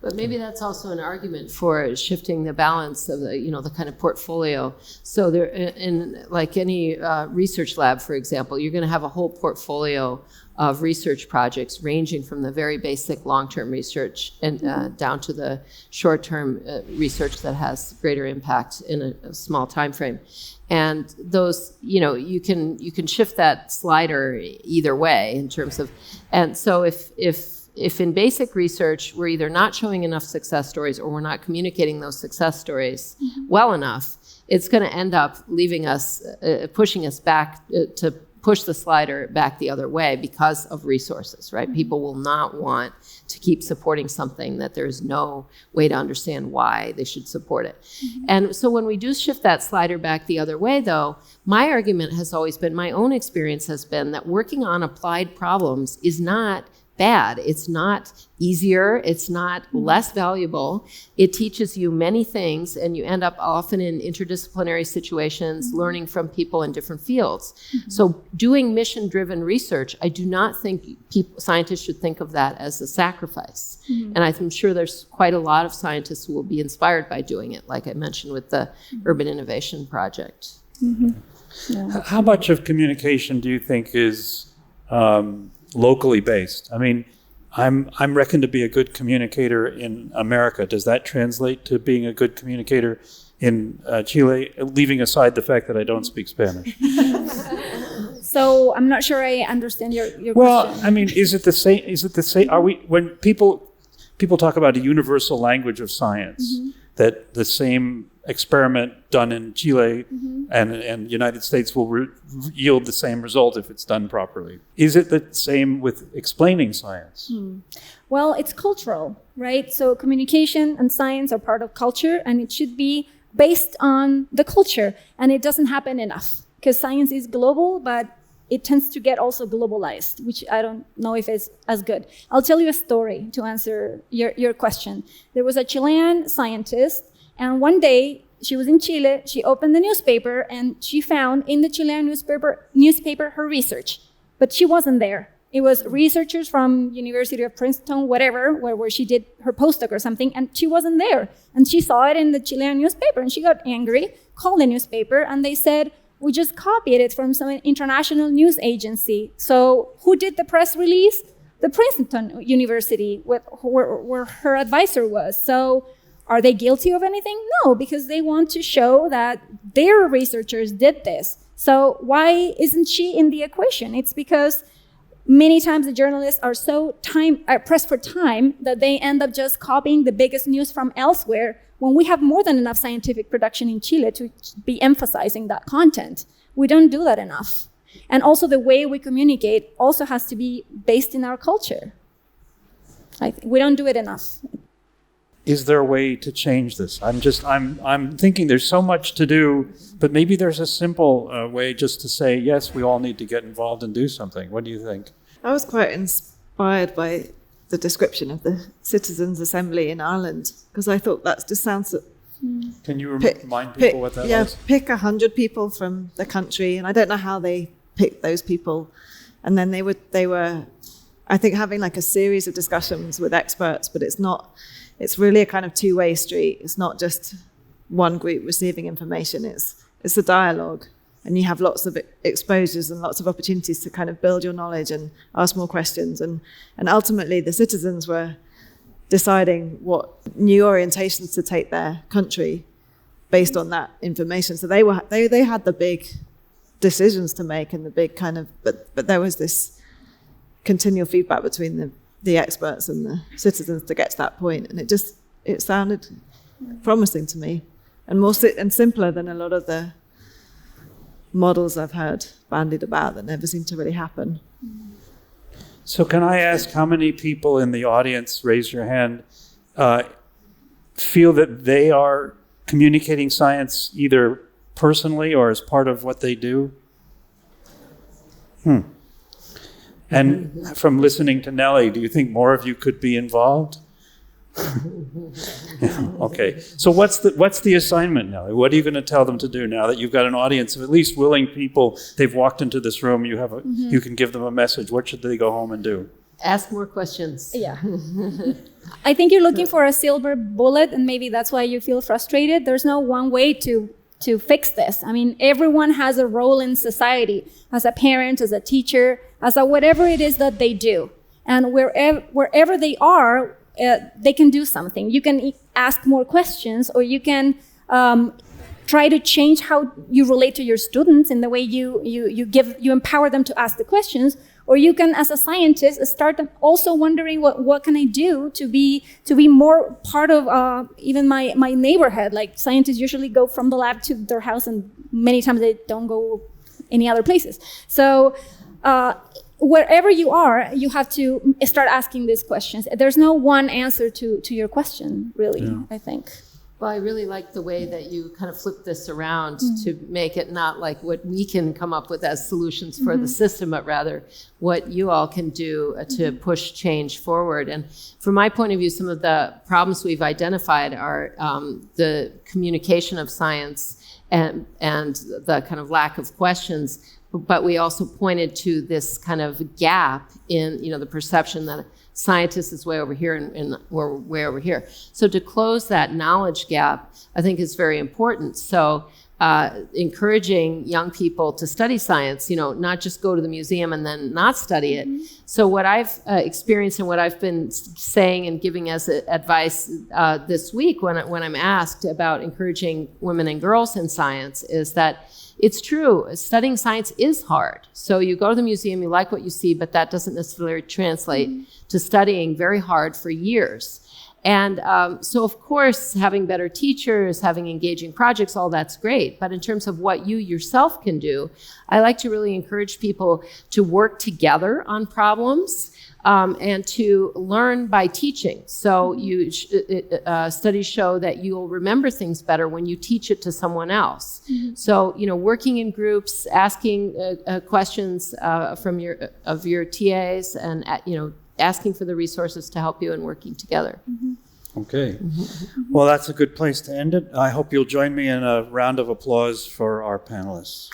But maybe that's also an argument for shifting the balance of the kind of portfolio. So there, in like any research lab, for example, you're going to have a whole portfolio of research projects ranging from the very basic long-term research and down to the short-term research that has greater impact in a small time frame. And those, you can shift that slider either way in terms of, and so if in basic research we're either not showing enough success stories or we're not communicating those success stories well enough, it's going to end up leaving us, pushing us back to push the slider back the other way because of resources, right? People will not want to keep supporting something that there's no way to understand why they should support it. And so when we do shift that slider back the other way, though, my argument has always been, my own experience has been that working on applied problems is not bad. It's not easier. It's not less valuable. It teaches you many things, and you end up often in interdisciplinary situations, learning from people in different fields. So doing mission-driven research, I do not think scientists should think of that as a sacrifice. And I'm sure there's quite a lot of scientists who will be inspired by doing it, like I mentioned with the Urban Innovation Project. Yeah. How much of communication do you think is locally based? I mean, I'm reckoned to be a good communicator in America. Does that translate to being a good communicator in Chile, leaving aside the fact that I don't speak Spanish? So I'm not sure I understand your Well, question. I mean, is it the same? Are we, when people talk about a universal language of science, that the same experiment done in Chile and United States will yield the same result if it's done properly? Is it the same with explaining science? Well, it's cultural, right? So communication and science are part of culture, and it should be based on the culture. And it doesn't happen enough because science is global, but it tends to get also globalized, which I don't know if it's as good. I'll tell you a story to answer your question. There was a Chilean scientist, and one day she was in Chile, she opened the newspaper, and she found in the Chilean newspaper her research, but she wasn't there. It was researchers from University of Princeton, whatever, where she did her postdoc or something, and she wasn't there. And she saw it in the Chilean newspaper, and she got angry, called the newspaper, and they said, we just copied it from some international news agency. So who did the press release? The Princeton University, where her advisor was. So are they guilty of anything? No, because they want to show that their researchers did this. So why isn't she in the equation? It's because many times the journalists are so pressed for time that they end up just copying the biggest news from elsewhere when we have more than enough scientific production in Chile to be emphasizing that content. We don't do that enough. And also the way we communicate also has to be based in our culture. We don't do it enough. Is there a way to change this? I'm thinking there's so much to do, but maybe there's a simple way just to say, yes, we all need to get involved and do something. What do you think? I was quite inspired by the description of the Citizens' Assembly in Ireland, because I thought that just sounds... Can you remind people what that was? Yeah, pick 100 people from the country, and I don't know how they picked those people. And then they were, I think, having like a series of discussions with experts, but it's really a kind of two-way street. It's not just one group receiving information. It's a dialogue, and you have lots of exposures and lots of opportunities to kind of build your knowledge and ask more questions. And ultimately, the citizens were deciding what new orientations to take their country based on that information. So they had the big decisions to make and the big kind of, but there was this continual feedback between the experts and the citizens to get to that point, and it sounded promising to me, and more and simpler than a lot of the models I've heard bandied about that never seem to really happen. So can I ask how many people in the audience, raise your hand, feel that they are communicating science either personally or as part of what they do? And from listening to Nelly, do you think more of you could be involved? Okay. So what's the assignment, Nelly? What are you going to tell them to do now that you've got an audience of at least willing people? They've walked into this room. You can give them a message. What should they go home and do? Ask more questions. Yeah. I think you're looking for a silver bullet, and maybe that's why you feel frustrated. There's no one way to fix this. I mean, everyone has a role in society, as a parent, as a teacher, as a whatever it is that they do. And wherever they are, they can do something. You can ask more questions, or you can try to change how you relate to your students in the way you empower them to ask the questions. Or you can, as a scientist, start also wondering what can I do to be more part of even my neighborhood. Like scientists usually go from the lab to their house, and many times they don't go any other places. So wherever you are, you have to start asking these questions. There's no one answer to your question, really, I think. Well, I really like the way that you kind of flip this around to make it not like what we can come up with as solutions for the system, but rather what you all can do to push change forward. And from my point of view, some of the problems we've identified are the communication of science and the kind of lack of questions. But we also pointed to this kind of gap in, the perception that scientist is way over here and we're way over here. So to close that knowledge gap, I think is very important. So encouraging young people to study science, not just go to the museum and then not study it. So what I've experienced and what I've been saying and giving as advice this week when I'm asked about encouraging women and girls in science is that it's true. Studying science is hard. So you go to the museum, you like what you see, but that doesn't necessarily translate to studying very hard for years. And so, of course, having better teachers, having engaging projects, all that's great. But in terms of what you yourself can do, I like to really encourage people to work together on problems and to learn by teaching. So studies show that you'll remember things better when you teach it to someone else. So, working in groups, asking questions from your TAs, and asking for the resources to help you and working together. Okay. Well, that's a good place to end it. I hope you'll join me in a round of applause for our panelists.